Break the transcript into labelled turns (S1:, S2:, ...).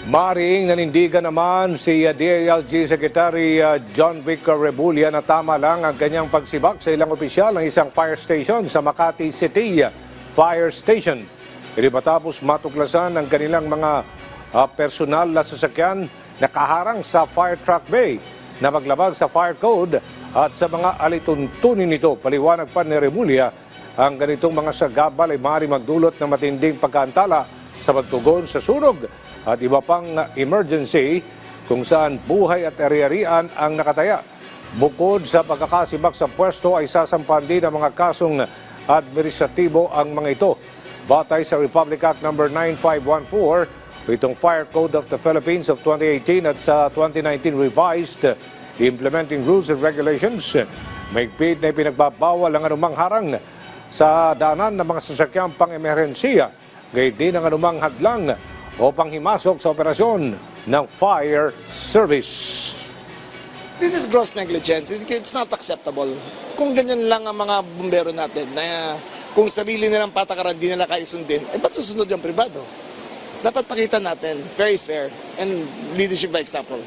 S1: Maring nanindigan naman si DILG Secretary John Vic Rebulla na tama lang ang kanyang pagsibak sa ilang opisyal ng isang fire station sa Makati City Fire Station. Ito matapos matuklasan ang kanilang mga personal na sasakyan na kaharang sa fire truck bay na maglabag sa fire code at sa mga alituntunin nito. Paliwanag pa ni Rebulla, ang ganitong mga sagabal ay maaaring magdulot ng matinding pagkaantala sa pagtugon sa sunog at iba pang emergency kung saan buhay at ari-arian ang nakataya. Bukod sa pagkakasibak sa pwesto ay sasampan din ang mga kasong administratibo ang mga ito. Batay sa Republic Act No. 9514, itong Fire Code of the Philippines of 2018 at sa 2019 revised implementing rules and regulations, mahigpit na ipinagbabawal ang anumang harang sa daanan ng mga sasakyang pang-emerhensiya, gayon din ang anumang hadlang o panghimasok sa operasyon ng fire service.
S2: This is gross negligence. It's not acceptable. Kung ganyan lang ang mga bumbero natin, na kung sarili nilang patakaran di nila kaisundin, ba't susunod yung pribado? Dapat pakita natin, fair is fair, and leadership by example.